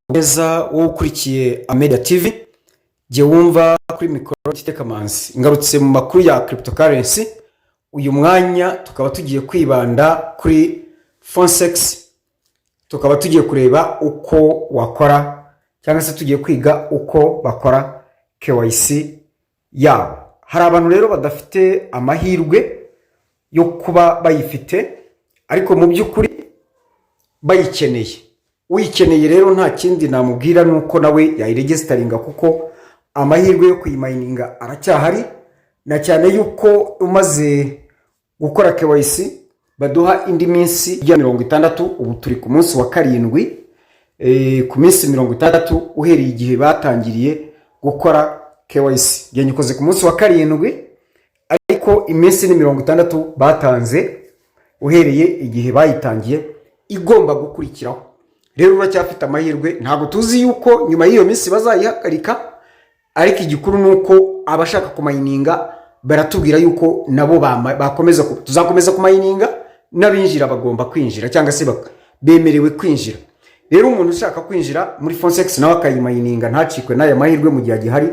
Neza wowe ukurikiye Amedia TV je wumva kuri mikoro Kitekamanzi ngarutse mu makuru ya cryptocurrency. Uyu mwanya tukaba tugiye kwibanda kuri Fonsex, tukaba tugiye kureba uko wakora cyangwa se tugiye kwiga uko bakora KYC yabo. Hari abantu rero badafite amahirwe yo kuba bayifite ariko mu by'ukuri bayikeneye. Uyikeneye rero nta kindi namubwira nuko nawe yayiregisteringa kuko amahirwe yo kuyimayininga aracyahari, na cyane yuko umaze gukora KYC baduha indi minsi ya 60. Ubu turi ku munsi wa 7 ku minsi 60 uhereye igihe batangiriye gukora KYC. Yanyikoze ku munsi wa 7 ariko iminsi ni 60 batanze uhereye igihe bayitangiye igomba gukurikiraho. Rero uracyafite amahirwe, ntabwo tuzi yuko nyuma y'iyo minsi bazayihagarika, ariko igikuru nuko abashaka kumayininga baratubwira yuko nabo bakomeza tuzakomeza kumayininga, n'abinjira bagomba kwinjira cyangwa se bemerewe kwinjira. Rero umuntu ushaka kwinjira muri Fonsex nawe akayimayininga ntacikwe n'aya mahirwe mu gihe gihari,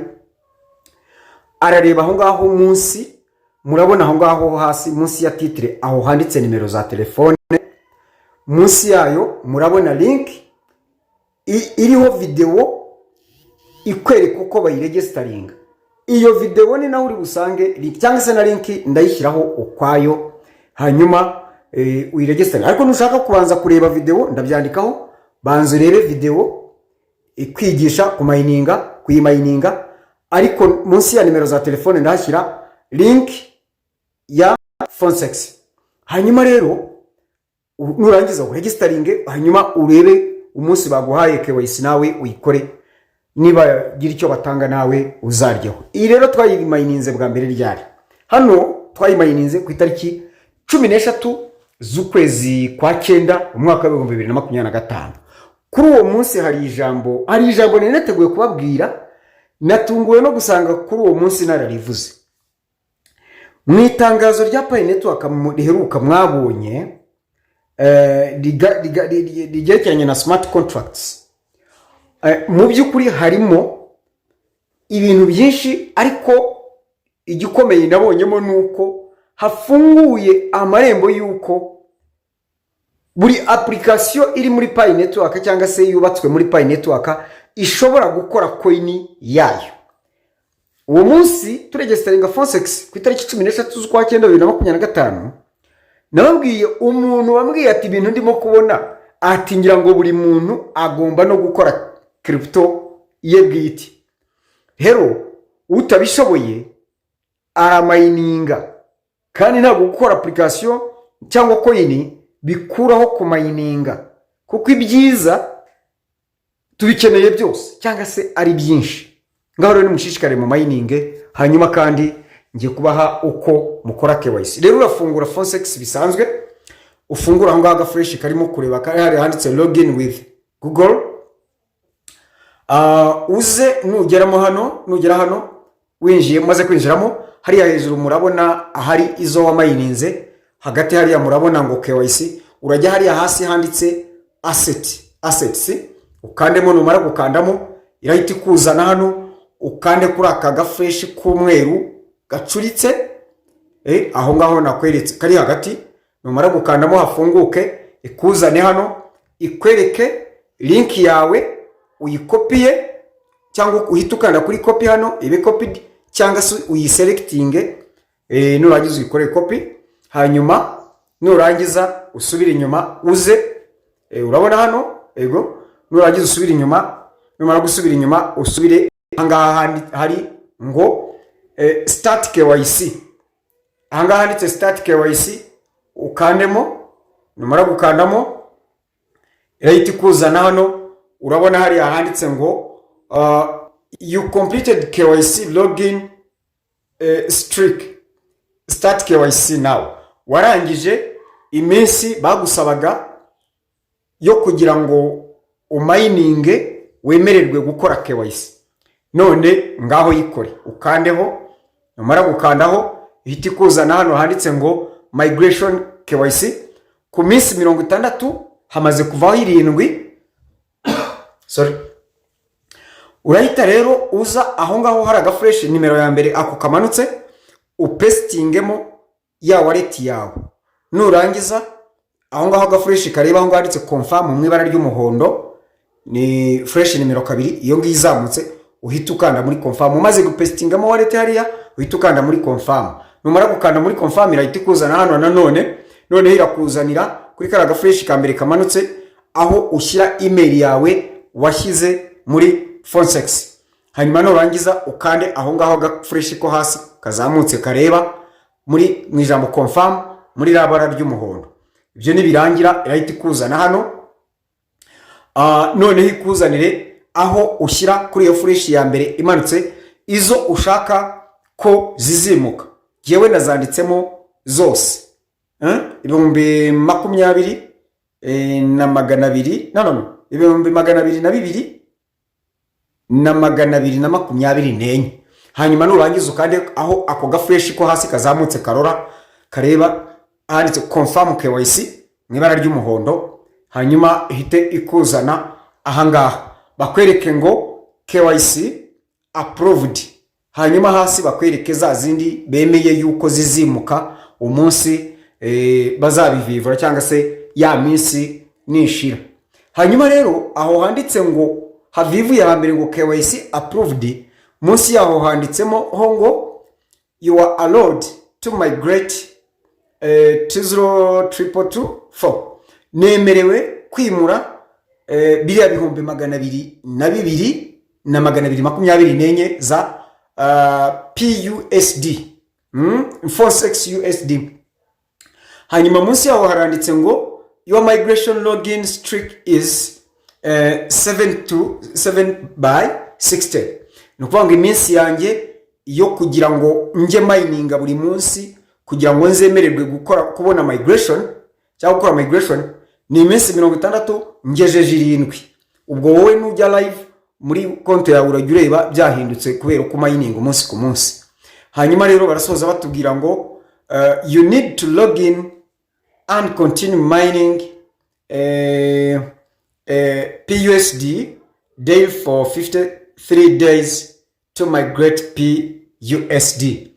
arareba aho ngaho munsi, murabona aho ngaho hasi munsi ya titre aho handitse nimero za telefone. Munsi yayo murabona link iriho video ikwereka uko bayiregisteringa. Iyo video ni naho uri busange cyangwa se na link ndayishyiraho ukwayo, hanyuma uyiregisteringa. Ariko nushaka kubanza kureba video ndabyandikaho, banza urebe video ikwigisha kuyimayininga, ariko munsi ya nimero za telefone ndahashyira link ya Fonsex. Hanyuma rero nurangiza uregisteringe, hanyuma urebe umunsi baguhaye KYC nawe uyikore, niba gira icyo batanga nawe uzaryeho. Iyi rero twayimayininze bwa mbere ryari. Hano twayimayininze ku itariki 13 z'ukwezi kwa 9 umwaka wa 2025. Kuri uwo munsi hari ijambo neneteguye kubabwira, natunguwe no gusanga kuri uwo munsi nararivuze. Mu itangazo rya Pi Network riheruka mwabonye rigerekeranye na smart contracts, mu by'ukuri harimo ibintu byinshi, ariko igikomeye nabonyemo nuko hafunguye amarembo yuko buri application iri muri Pi Network cyangwa se yubatswe muri Pi Network ishobora gukora coin yayo. Uwo munsi turegisteringa Fonsex ku itariki 13 z'ukwa 9 2025. Nababwiye umuntu wambwiye ati ibintu ndimo kubona ati ngira ngo buri muntu agomba no gukora crypto ye bwite. Hero utabishoboye aramayininga, kandi ntabwo gukora application cyangwa coin bikuraho kumayininga, kuko ibyiza tubikeneye byose cyangwa se ari byinshi. Ngaho rero nimushishikare mu mayininge, hanyuma kandi ngiye kubaha uko mukora KYC. Rero urafungura Fonsex bisanzwe, ufungura aho ngaho fresh karimo kureba kari hari handitse login with Google. Uze nugera hano winjiye, maze kwinjiramo hariya hejuru murabona ahari izo wamayininze, hagati hariya murabona ngo KYC. Urajya hariya hasi handitse assets, ukandemo, numara gukandamo irahita ikuzana hano, ukande kuri aka fresh k'umweru gacuritse, aho ngaho nakweretse kari hagati. Numara gukandamo hafunguke, ikuzane hano, ikwereke link yawe, uyikopiye cyangwa uhita ukanda kuri copy hano ibe copied, cyangwa se uyiselectinge, nurangiza uyikore copy, hanyuma nurangiza usubire inyuma uze, urabona hano nurangiza usubire inyuma. Numara gusubira inyuma usubire ahangaha hari ngo start KYC. Ahangaha handitse start KYC, ukandemo. Numara gukandamo irahita ikuzana hano, urabona hari handitse ngo you completed KYC login streak, start KYC now. Warangije iminsi bagusabaga yo kugira ngo umayininge wemererwe gukora KYC. None ngaho yikore, ukandeho. Numara gukandaho ihita ikuzana hano handitse ngo migration KYC. Ku minsi 60 hamaze kuvaho 7 sorry. Urahita rero uza aho ngaho hari agafresh nimero ya mbere ako kamanutse upestingemo ya wallet yawe. Nurangiza aho ngaho agafresh kareba aho nganditse confirm mu ibara ry'umuhondo ni fresh nimero 2 iyo ngizamutse uhita ukanda muri confirm. Umaze gupestingamo wallet hariya uhita ukanda muri confirm. Numara gukanda muri confirm irahita ikuzana hano none irakuzanira kuri kara gafresh ka mbere kamanutse aho ushyira email yawe washyize muri Phonesex. Hanyuma nurangiza ukande aho ngaho gafresh ko hasi kazamutse kareba muri mu ijambo confirm muri rabara ry'umuhondo. Ibyo nibirangira irahita ikuzana hano none ikuzanire aho ushyira kuri iyo fresh ya mbere imanutse izo ushaka ko zizimuka. Yewe nazanditsemo zose ibihumbi 20 na 200 ibihumbi 222 na 224. Hanyuma nurangiza ukande aho ako gafresh ko hasi kazamutse kareba handitse confirm KYC mu ibara ry'umuhondo. Hanyuma ihite ikuzana ahangaha bakwereke ngo KYC approved. Hanyuma hasi bakwereke za zindi bemeye yuko zizimuka umunsi bazabivivura cyangwa se ya minsi nishira. Hanyuma rero aho handitse ngo havivu ya mbere ngo KYC approved, munsi yaho handitsemo ngo you are allowed to migrate 20224. Nemerewe kwimura biriya bihumbi 222 na 224 za PUSD, Phonesex USD. Hanyuma munsi yaho haranditse ngo your migration login streak is 7 by 60. Nukuvuga iminsi yanjye yo kugira ngo nje mining buri munsi kugira ngo nzemererwe kubona migration cyangwa gukora migration ni iminsi 60 ngejeje 7. Ubwo wowe nujya live muri konti yawe urajureba byahindutse kubera ko mining umunsi ku munsi. Hanyuma rero barasoza batubwira ngo you need to log in and continue mining PUSD daily for 53 days to migrate PUSD.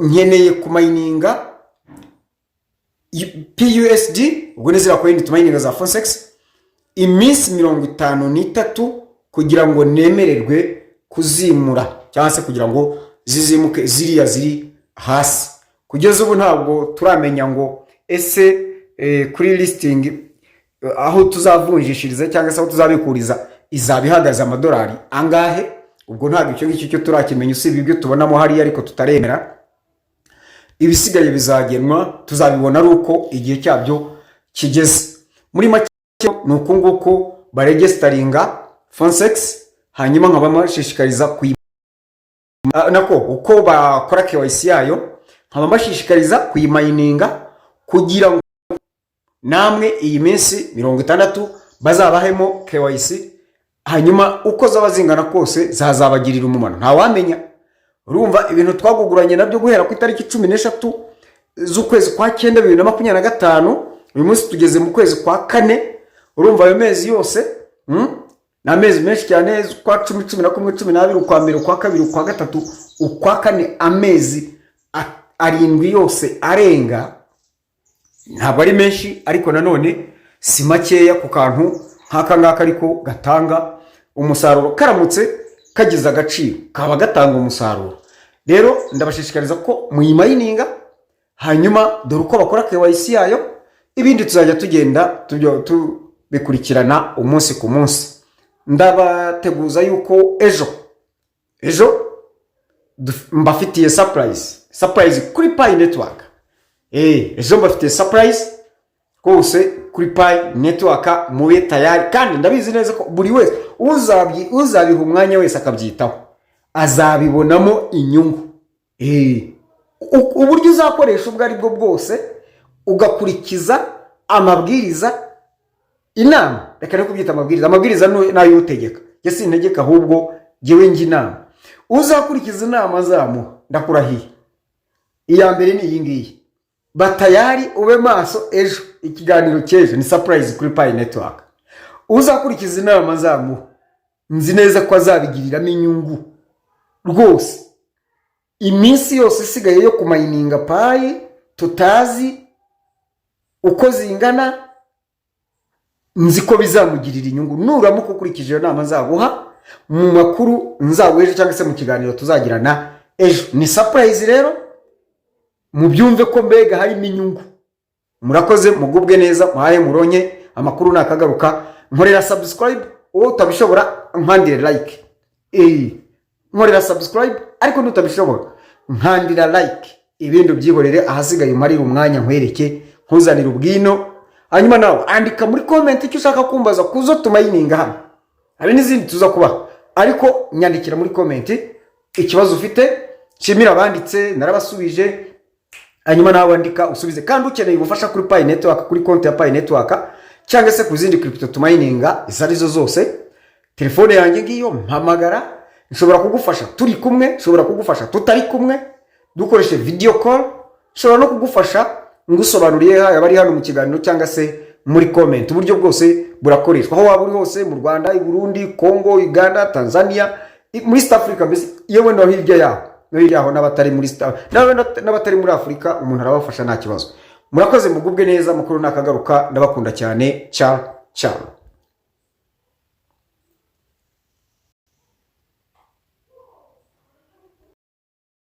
Nkeneye kumininga PUSD ubwo nezira ko yindi tumininga za Phonesex iminsi 53 kugira ngo nemererwe kuzimura cyangwa se kugira ngo zizimuke ziriya ziri hasi. Kugeza ubu ntabwo turamenya ngo ese kuri listing aho tuzavunjishiriza cyangwa se aho tuzabikuriza izabihagaza amadolari angahe. Ubwo ntabwo icyo ngicyo turakimenya usibye ibyo tubonamo hari ariko tutaremera. Ibisigaye bizagenwa tuzabibona ari uko igihe cyabyo kigeze. Muri make nuko nguko baregisteringa Phonesex hanyuma nkabamashishikariza nako uko bakora KYC yayo nkabamashishikariza kuyimayininga kugira ngo namwe iyi minsi 60 bazabahemo KYC. Hanyuma uko zabazingana kose zazabagirira umumaro nta wamenya. Urumva ibintu twaguguranye nabyo guhera ku itariki 13 z'ukwezi kwa 9 2025 uyu munsi tugeze mu kwezi kwa 4. Urumva ayo mezi yose na mezi menshi cyane kwa 10 11 12 ukwa mbere ukwa kabiri ukwa gatatu ukwa 4 amezi arindwi yose arenga ntabwo ari menshi ariko nanone si makeya ku kantu nk'aka ngaka ariko gatanga umusaruro karamutse kagize agaciro kaba gatanga umusaruro. Rero ndabashishikariza ko muyimayininga hanyuma dore uko bakora KYC yayo ibindi tuzajya tugenda tubikurikirana umunsi ku munsi. Ndabateguza yuko ejo mbafitiye surprise kuri Pi Network. Ejo mbafitiye surprise kose kuri Pi Network mube tayari kandi ndabizi neza ko buri wese uzabiha umwanya wese akabyitaho azabibonamo inyungu. Uburyo uzakoresha ubwo ari bwo bwose ugakurikiza amabwiriza inama reka no kubyita amabwiriza nayo utegeka je sintegeka ahubwo jewe ngi inama uzakurikiza inama zamu ndakurahiye. Iya mbere ni iyi ngiyi batayari ube maso ejo ikiganiro cyejo ni surprise kuri Pi Network. Uzakurikiza inama zamu nzi neza ko azabigiriramo inyungu rwose. Iminsi yose isigaye yo kumayininga payi tutazi uko zingana, nzi ko bizamugirira inyungu nuramuka ukurikije iyo nama nzaguha mu makuru nzaguheje cyangwa se mu kiganiro tuzagirana ejo. Ni surprise rero, mubyumve ko mbega harimo inyungu. Murakoze, mugubwe neza, muhaye muronye amakuru nakagaruka. Nkorera subscribe, wowe utabishobora nkandire like. Nkorera subscribe, ariko nutabishobora nkandira like. Ibindi byihorere, ahasigaye umarira umwanya nkwereke, nkuzanira ubwino. Hanyuma nawe andika muri comment icyo ushaka kumbaza kuzo tumayininga hano. Hari n'izindi tuza kuba, ariko nyandikira muri comment ikibazo ufite. Shimira abanditse, narabasubije. Hanyuma nawe andika usubize. Kandi ukeneye ubufasha kuri Pi Network, kuri konti ya Pi Network cyangwa se kuzindi crypto tumayininga izarizo zose, telefone yanjye ngiyo mpamagara. Nshobora kugufasha turi kumwe, nshobora kugufasha tutari kumwe, dukoreshe video call, nshobora no kugufasha ngusobanuriye yaba ari hano mu kiganiro cyangwa se muri comment. Uburyo bwose burakoreshwa aho waba uri hose, mu Rwanda, i Burundi, Congo, Uganda, Tanzania, muri East Africa, mbese yewe no hirya yaho n'abatari muri n'abatari muri Afrika, umuntu arabafasha nta kibazo. Murakoze, mugubwe neza, makuru nakagaruka, ndabakunda cyane. Ciao ciao.